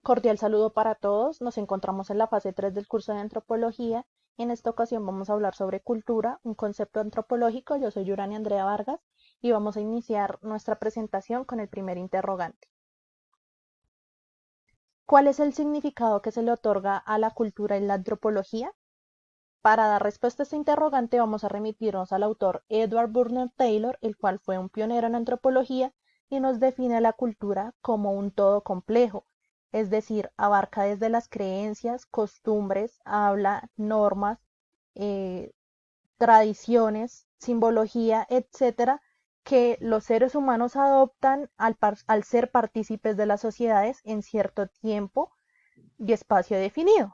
Cordial saludo para todos. Nos encontramos en la fase 3 del curso de antropología. En esta ocasión vamos a hablar sobre cultura, un concepto antropológico. Yo soy Yurani Andrea Vargas y vamos a iniciar nuestra presentación con el primer interrogante. ¿Cuál es el significado que se le otorga a la cultura en la antropología? Para dar respuesta a este interrogante vamos a remitirnos al autor Edward Burnett Taylor, el cual fue un pionero en antropología y nos define la cultura como un todo complejo, es decir, abarca desde las creencias, costumbres, habla, normas, eh, tradiciones, simbología, etcétera, que los seres humanos adoptan al ser partícipes de las sociedades en cierto tiempo y espacio definido.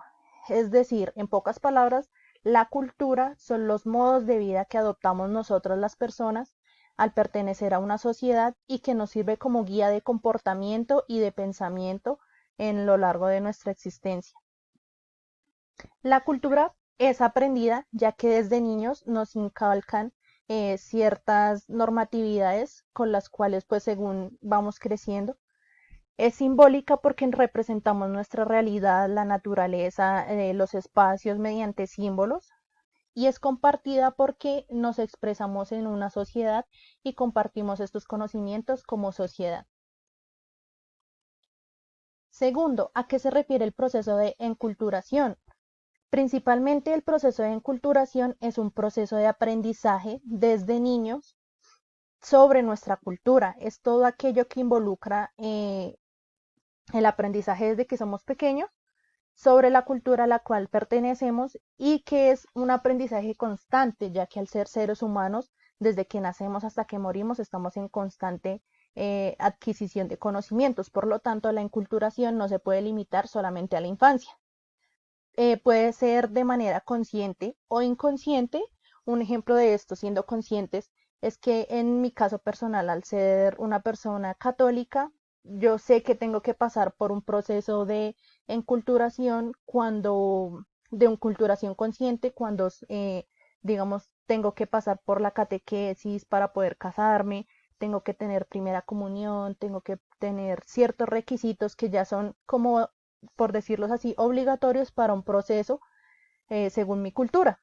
Es decir, en pocas palabras, la cultura son los modos de vida que adoptamos nosotros las personas al pertenecer a una sociedad y que nos sirve como guía de comportamiento y de pensamiento en lo largo de nuestra existencia. La cultura es aprendida ya que desde niños nos inculcan ciertas normatividades con las cuales pues según vamos creciendo es simbólica porque representamos nuestra realidad, la naturaleza, los espacios mediante símbolos y es compartida porque nos expresamos en una sociedad y compartimos estos conocimientos como sociedad. Segundo, ¿a qué se refiere el proceso de enculturación? Principalmente el proceso de enculturación es un proceso de aprendizaje desde niños sobre nuestra cultura. Es todo aquello que involucra el aprendizaje desde que somos pequeños sobre la cultura a la cual pertenecemos y que es un aprendizaje constante, ya que al ser seres humanos, desde que nacemos hasta que morimos, estamos en constante adquisición de conocimientos. Por lo tanto, la enculturación no se puede limitar solamente a la infancia. Puede ser de manera consciente o inconsciente. Un ejemplo de esto, siendo conscientes, es que en mi caso personal, al ser una persona católica, yo sé que tengo que pasar por un proceso de enculturación de enculturación consciente, cuando, digamos, tengo que pasar por la catequesis para poder casarme, tengo que tener primera comunión, tengo que tener ciertos requisitos que ya son como por decirlos así, obligatorios para un proceso según mi cultura.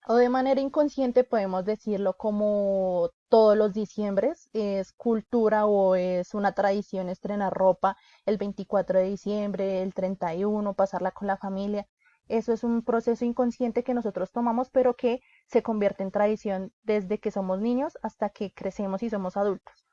O de manera inconsciente podemos decirlo como todos los diciembres es cultura o es una tradición estrenar ropa el 24 de diciembre, el 31, pasarla con la familia. Eso es un proceso inconsciente que nosotros tomamos, pero que se convierte en tradición desde que somos niños hasta que crecemos y somos adultos.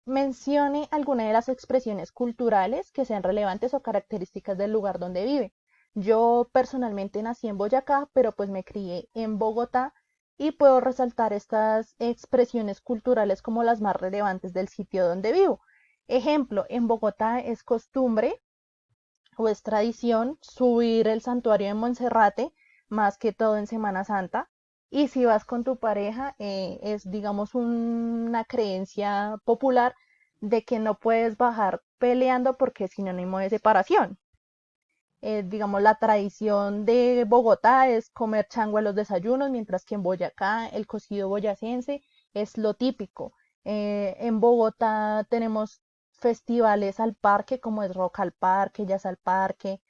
Mencione alguna de las expresiones culturales que sean relevantes o características del lugar donde vive. Yo personalmente nací en Boyacá, pero pues me crié en Bogotá y puedo resaltar estas expresiones culturales como las más relevantes del sitio donde vivo. Ejemplo, en Bogotá es costumbre o es tradición subir el santuario de Monserrate, más que todo en Semana Santa. Y si vas con tu pareja, es, digamos, una creencia popular de que no puedes bajar peleando porque es sinónimo de separación. Digamos, la tradición de Bogotá es comer changua en los desayunos, mientras que en Boyacá el cocido boyacense es lo típico. En Bogotá tenemos festivales al parque, como es Rock al Parque, Jazz al Parque,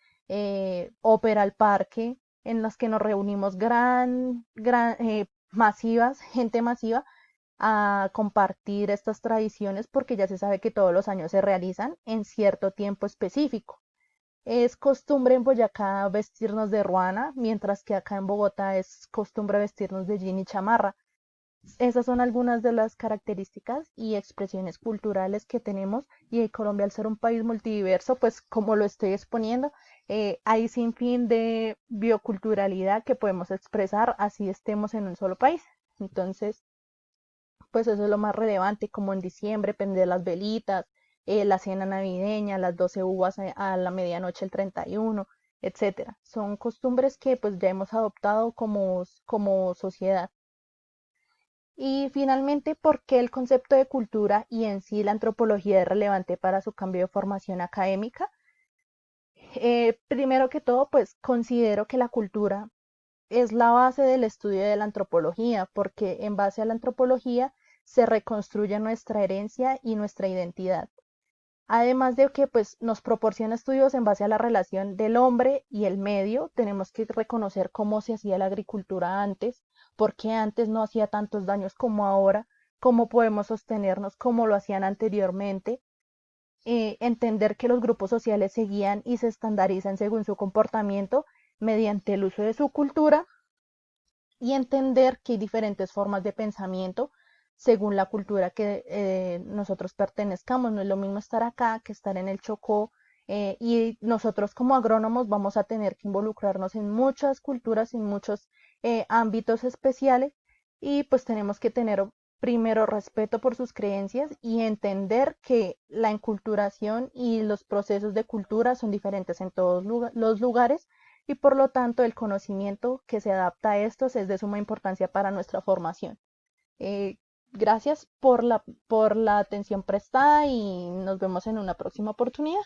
Ópera al Parque, en los que nos reunimos masivas, gente masiva, a compartir estas tradiciones porque ya se sabe que todos los años se realizan en cierto tiempo específico. Es costumbre en Boyacá vestirnos de ruana, mientras que acá en Bogotá es costumbre vestirnos de jean y chamarra. Esas son algunas de las características y expresiones culturales que tenemos y Colombia al ser un país multidiverso, pues como lo estoy exponiendo, hay sin fin de bioculturalidad que podemos expresar así estemos en un solo país. Entonces, pues eso es lo más relevante, como en diciembre, prender las velitas, la cena navideña, las 12 uvas a la medianoche el 31, etcétera. Son costumbres que pues ya hemos adoptado como sociedad. Y finalmente, ¿por qué el concepto de cultura y en sí la antropología es relevante para su cambio de formación académica? Primero que todo, pues considero que la cultura es la base del estudio de la antropología, porque en base a la antropología se reconstruye nuestra herencia y nuestra identidad. Además de que pues, nos proporciona estudios en base a la relación del hombre y el medio, tenemos que reconocer cómo se hacía la agricultura antes, por qué antes no hacía tantos daños como ahora, cómo podemos sostenernos como lo hacían anteriormente, entender que los grupos sociales se guían y se estandarizan según su comportamiento mediante el uso de su cultura y entender que hay diferentes formas de pensamiento según la cultura que nosotros pertenezcamos. No es lo mismo estar acá que estar en el Chocó, y nosotros como agrónomos vamos a tener que involucrarnos en muchas culturas, en muchos ámbitos especiales y pues tenemos que tener primero respeto por sus creencias y entender que la enculturación y los procesos de cultura son diferentes en todos los lugares y por lo tanto el conocimiento que se adapta a estos es de suma importancia para nuestra formación. Eh, Gracias por la atención prestada y nos vemos en una próxima oportunidad.